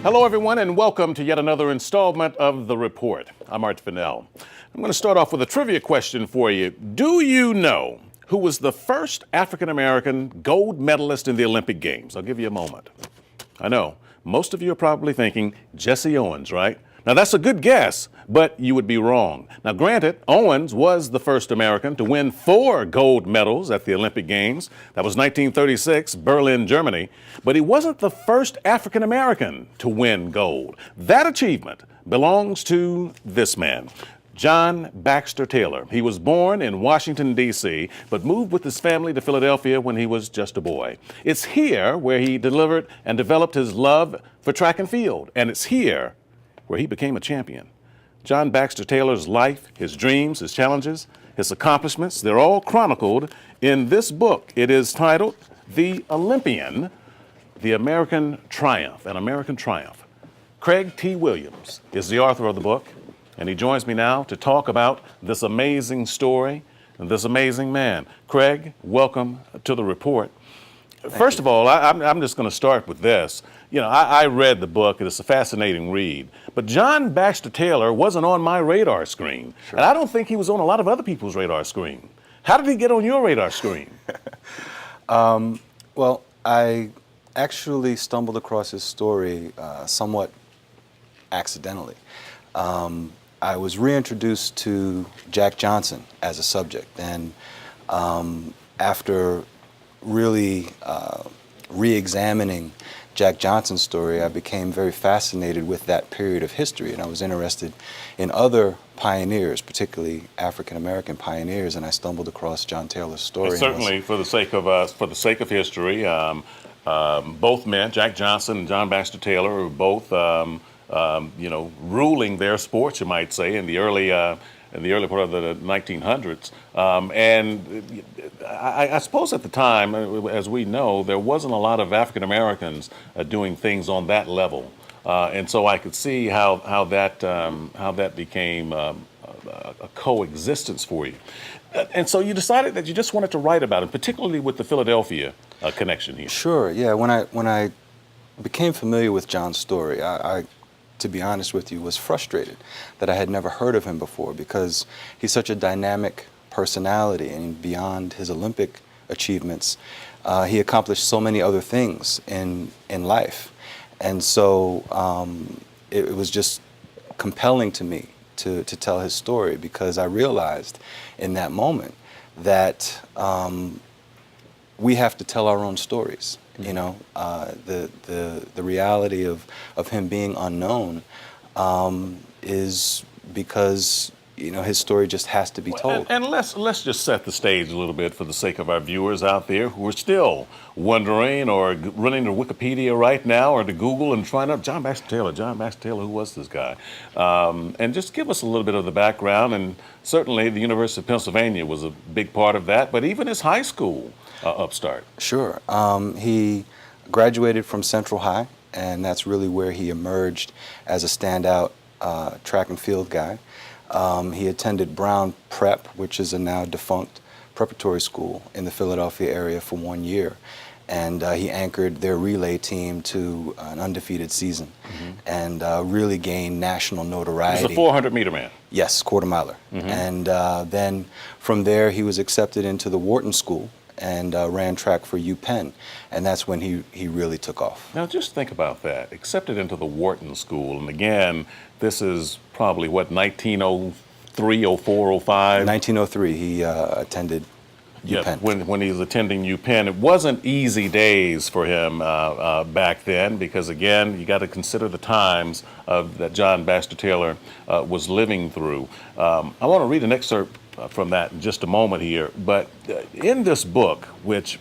Hello, everyone, and welcome to yet another installment of The Report. I'm Art Fennell. I'm going to start off with a trivia question for you. Do you know who was the first African-American gold medalist in the Olympic Games? I'll give you a moment. I know, most of you are probably thinking Jesse Owens, right? Now, that's a good guess, but you would be wrong. Now, granted, Owens was the first American to win 4 gold medals at the Olympic Games. That was 1936, Berlin, Germany. But he wasn't the first African American to win gold. That achievement belongs to this man, John Baxter Taylor. He was born in Washington, D.C., but moved with his family to Philadelphia when he was just a boy. It's here where he delivered and developed his love for track and field, and it's here where he became a champion. John Baxter Taylor's life, his dreams, his challenges, his accomplishments, they're all chronicled in this book. It is titled The Olympian, The American Triumph, An American Triumph. Craig T. Williams is the author of the book, and he joins me now to talk about this amazing story and this amazing man. Craig, welcome to The Report. First of all, I'm just going to start with this. You know, I read the book, and it's a fascinating read. But John Baxter Taylor wasn't on my radar screen. Sure. And I don't think he was on a lot of other people's radar screen. How did he get on your radar screen? Well, I actually stumbled across his story somewhat accidentally. I was reintroduced to Jack Johnson as a subject. And after really re-examining Jack Johnson's story, I became very fascinated with that period of history, and I was interested in other pioneers, particularly African-American pioneers, and I stumbled across John Taylor's story. And certainly, for the sake of history, both men, Jack Johnson and John Baxter Taylor, were both, ruling their sports, you might say, in the early part of the 1900s. And I suppose at the time, as we know, there wasn't a lot of African Americans doing things on that level. And so I could see how that became a coexistence for you. And so you decided that you just wanted to write about it, particularly with the Philadelphia connection here. Sure, yeah. When I became familiar with John's story, I to be honest with you, was frustrated that I had never heard of him before, because he's such a dynamic personality, and beyond his Olympic achievements, he accomplished so many other things in life. And so it was just compelling to me to tell his story, because I realized in that moment that we have to tell our own stories. You know, the reality of him being unknown is because, you know, his story just has to be told. And let's just set the stage a little bit for the sake of our viewers out there who are still wondering or running to Wikipedia right now or to Google and trying up John Baxter Taylor, who was this guy? And just give us a little bit of the background. And certainly the University of Pennsylvania was a big part of that, but even his high school upstart. Sure. He graduated from Central High, and that's really where he emerged as a standout track and field guy. He attended Brown Prep, which is a now defunct preparatory school in the Philadelphia area, for 1 year. And he anchored their relay team to an undefeated season, and really gained national notoriety. He's a 400-meter man. Yes, quarter miler. And then from there, he was accepted into the Wharton School and ran track for UPenn, and that's when he really took off. Now just think about that, accepted into the Wharton School, and again, this is probably, what, 1903, 04, 05? 1903, he attended UPenn. Yeah, when he was attending UPenn. It wasn't easy days for him back then, because again, you got to consider the times that John Baxter Taylor was living through. I want to read an excerpt from that in just a moment here, but in this book, which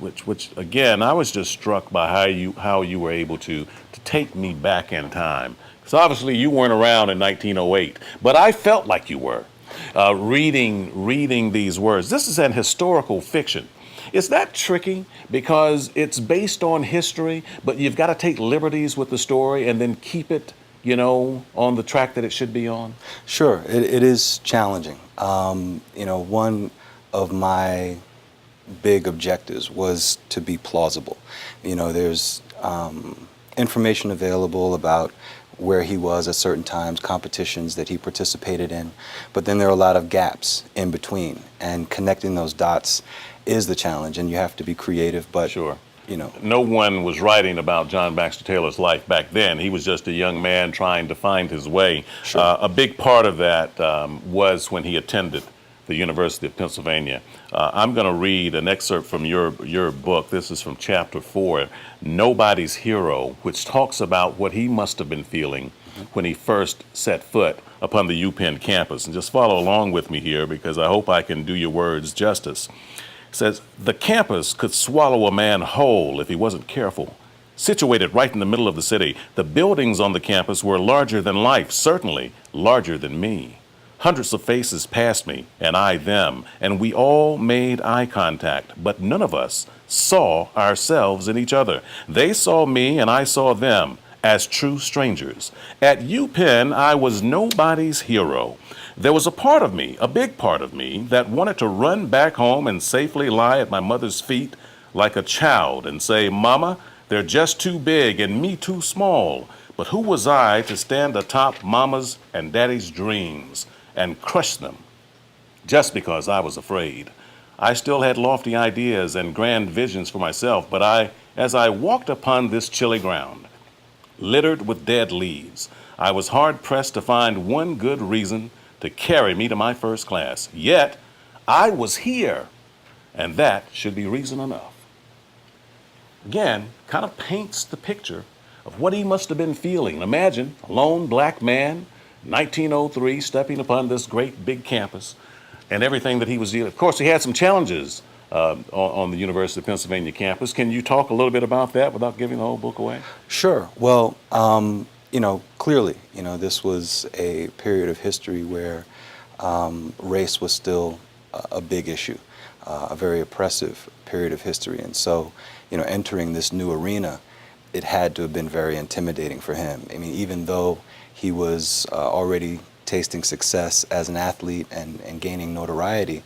again, I was just struck by how you were able to take me back in time. So obviously you weren't around in 1908, but I felt like you were reading these words. This is an historical fiction. Is that tricky because it's based on history, but you've got to take liberties with the story and then keep it, you know, on the track that it should be on? Sure, it is challenging. One of my big objectives was to be plausible. There's information available about where he was at certain times, competitions that he participated in, but then there are a lot of gaps in between, and connecting those dots is the challenge, and you have to be creative, but Sure. you know. No one was writing about John Baxter Taylor's life back then. He was just a young man trying to find his way. Sure. A big part of that was when he attended the University of Pennsylvania. I'm going to read an excerpt from your book. This is from chapter 4, Nobody's Hero, which talks about what he must have been feeling when he first set foot upon the UPenn campus. And just follow along with me here, because I hope I can do your words justice. It says, the campus could swallow a man whole if he wasn't careful. Situated right in the middle of the city, the buildings on the campus were larger than life, certainly larger than me. Hundreds of faces passed me, and I them, and we all made eye contact, but none of us saw ourselves in each other. They saw me, and I saw them, as true strangers. At UPenn, I was nobody's hero. There was a part of me, a big part of me, that wanted to run back home and safely lie at my mother's feet like a child and say, Mama, they're just too big and me too small. But who was I to stand atop Mama's and Daddy's dreams and crush them just because I was afraid? I still had lofty ideas and grand visions for myself, but as I walked upon this chilly ground, littered with dead leaves, I was hard-pressed to find one good reason to carry me to my first class. Yet, I was here, and that should be reason enough. Again, kind of paints the picture of what he must have been feeling. Imagine a lone black man, 1903, stepping upon this great big campus and everything that he was dealing with. Of course, he had some challenges on the University of Pennsylvania campus. Can you talk a little bit about that without giving the whole book away? Sure. Well, clearly, this was a period of history where race was still a big issue, a very oppressive period of history. And so, entering this new arena, it had to have been very intimidating for him. I mean, even though he was already tasting success as an athlete and gaining notoriety,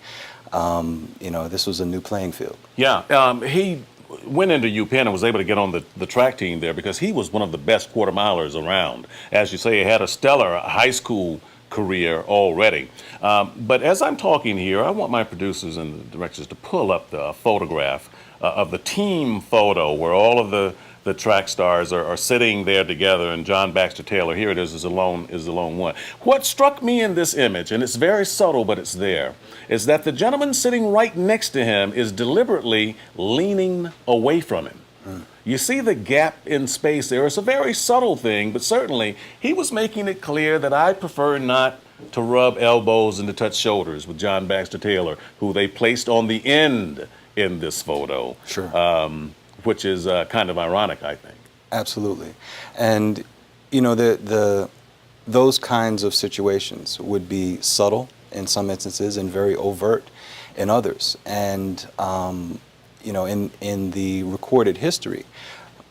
this was a new playing field. Yeah, he went into UPenn and was able to get on the track team there because he was one of the best quarter milers around. As you say, he had a stellar high school career already. But as I'm talking here, I want my producers and the directors to pull up the photograph of the team photo where all of the track stars are sitting there together, and John Baxter Taylor, here it is the lone one. What struck me in this image, and it's very subtle but it's there, is that the gentleman sitting right next to him is deliberately leaning away from him. You see the gap in space there. It's a very subtle thing, but certainly he was making it clear that I prefer not to rub elbows and to touch shoulders with John Baxter Taylor, who they placed on the end in this photo. Sure. Which is kind of ironic, I think. Absolutely. And, those kinds of situations would be subtle in some instances and very overt in others. And, in the recorded history,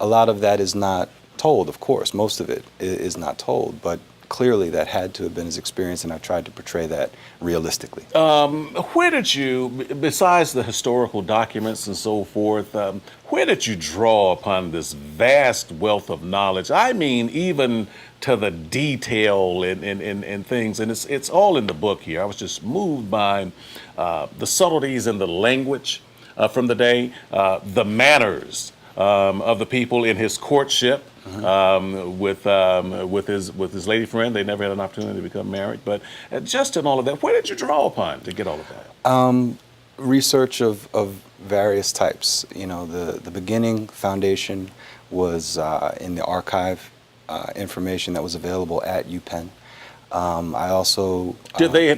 a lot of that is not told, of course. Most of it is not told, but clearly that had to have been his experience, and I tried to portray that realistically. Where did you, besides the historical documents and so forth, where did you draw upon this vast wealth of knowledge? I mean, even to the detail in things, and it's all in the book here. I was just moved by the subtleties in the language from the day, the manners of the people in his courtship. With his lady friend. They never had an opportunity to become married, but just in all of that, where did you draw upon to get all of that? Research of various types. The beginning foundation was in the archive information that was available at UPenn. I also... Did they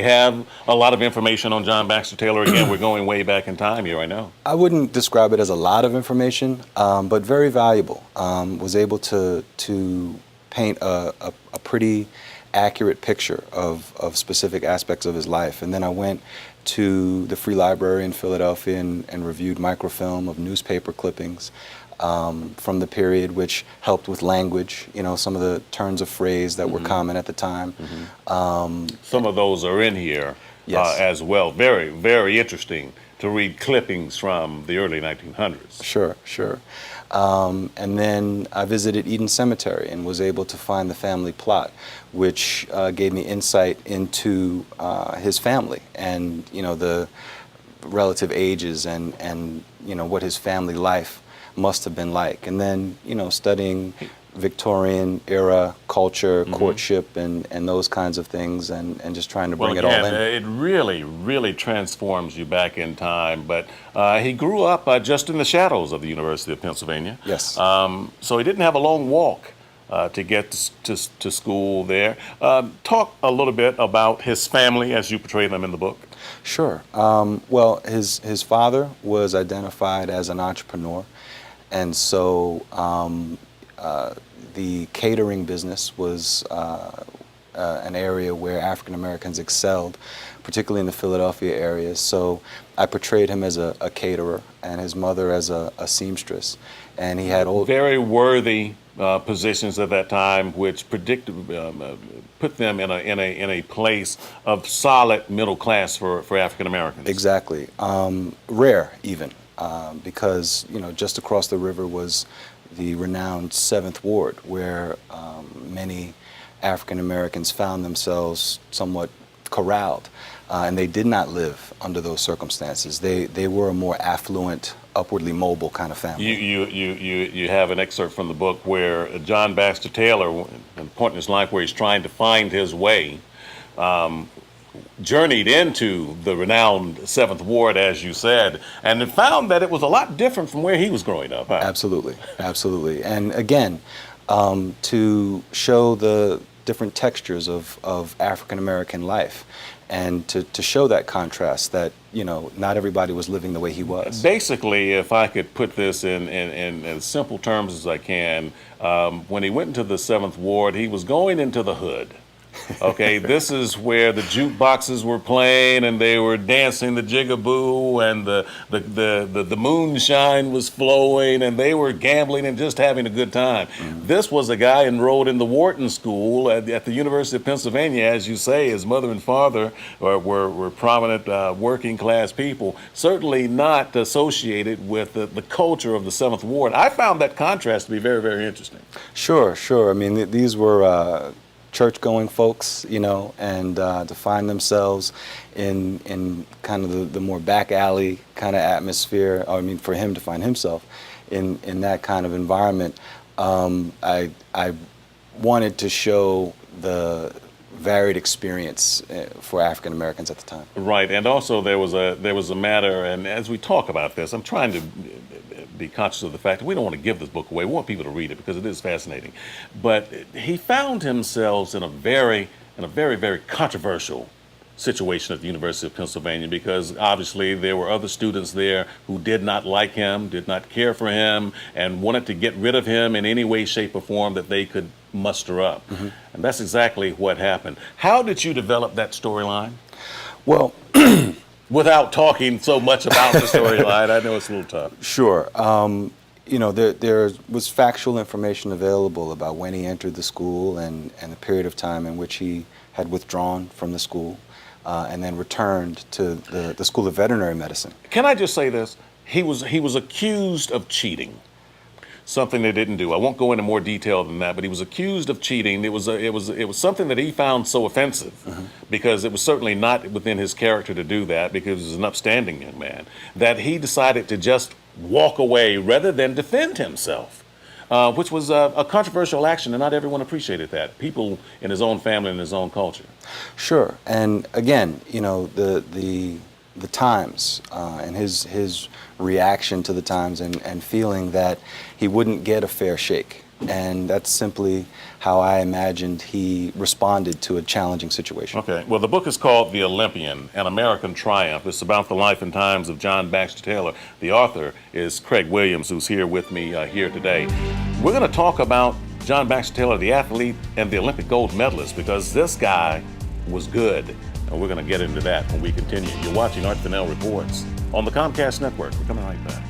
have a lot of information on John Baxter Taylor? Again, we're going way back in time here, I know. I wouldn't describe it as a lot of information, but very valuable. Was able to paint a pretty accurate picture of specific aspects of his life. And then I went to the Free Library in Philadelphia and reviewed microfilm of newspaper clippings from the period, which helped with language, some of the turns of phrase that were common at the time. Some of those are in here yes. as well. Very, very interesting to read clippings from the early 1900s. Sure, sure. And then I visited Eden Cemetery and was able to find the family plot, which gave me insight into his family and, the relative ages and what his family life must have been like. And then, studying Victorian era culture, courtship, and those kinds of things, and just trying to bring it all in. It really, really transforms you back in time. But he grew up just in the shadows of the University of Pennsylvania. Yes. So he didn't have a long walk to get to school there. Talk a little bit about his family as you portray them in the book. Sure. Well, his father was identified as an entrepreneur, and so the catering business was an area where African Americans excelled, particularly in the Philadelphia area. So I portrayed him as a caterer and his mother as a seamstress, and he had very worthy positions at that time, which put them in a place of solid middle class for African Americans. Exactly, rare even, because just across the river was the renowned 7th Ward, where many African Americans found themselves somewhat corralled, and they did not live under those circumstances. They were a more affluent, upwardly mobile kind of family. You have an excerpt from the book where John Baxter Taylor, at a point in his life where he's trying to find his way, journeyed into the renowned 7th Ward, as you said, and found that it was a lot different from where he was growing up. Huh? Absolutely, absolutely. And again, to show the different textures of African American life, and to show that contrast that, not everybody was living the way he was. Basically, if I could put this in as simple terms as I can, when he went into the 7th Ward, he was going into the hood. Okay, this is where the jukeboxes were playing and they were dancing the jigaboo, and the moonshine was flowing, and they were gambling and just having a good time. This was a guy enrolled in the Wharton School at the University of Pennsylvania. As you say, his mother and father were prominent working class people, certainly not associated with the culture of the 7th Ward. I found that contrast to be very, very interesting. Sure. I mean, these were church-going folks, and to find themselves in kind of the more back alley kind of atmosphere. I mean, for him to find himself in that kind of environment, I wanted to show the varied experience for African Americans at the time. Right, and also there was a matter, and as we talk about this, I'm trying to be conscious of the fact that we don't want to give this book away. We want people to read it because it is fascinating. But he found himself in a very, very controversial situation at the University of Pennsylvania, because obviously there were other students there who did not like him, did not care for him, and wanted to get rid of him in any way, shape, or form that they could muster up. And that's exactly what happened. How did you develop that storyline? Well, without talking so much about the storyline, I know it's a little tough. Sure. There was factual information available about when he entered the school and the period of time in which he had withdrawn from the school and then returned to the School of Veterinary Medicine. Can I just say this? He was accused of cheating, something they didn't do. I won't go into more detail than that, but he was accused of cheating. It was something that he found so offensive, because it was certainly not within his character to do that, because he was an upstanding young man, that he decided to just walk away rather than defend himself, which was a controversial action, and not everyone appreciated that. People in his own family and his own culture. Sure, and again, the times and his reaction to the times and feeling that he wouldn't get a fair shake. And that's simply how I imagined he responded to a challenging situation. Okay, well, the book is called The Olympian, An American Triumph. It's about the life and times of John Baxter Taylor. The author is Craig Williams, who's here with me here today. We're going to talk about John Baxter Taylor, the athlete and the Olympic gold medalist, because this guy was good. And we're going to get into that when we continue. You're watching Art Fennell Reports on the Comcast Network. We're coming right back.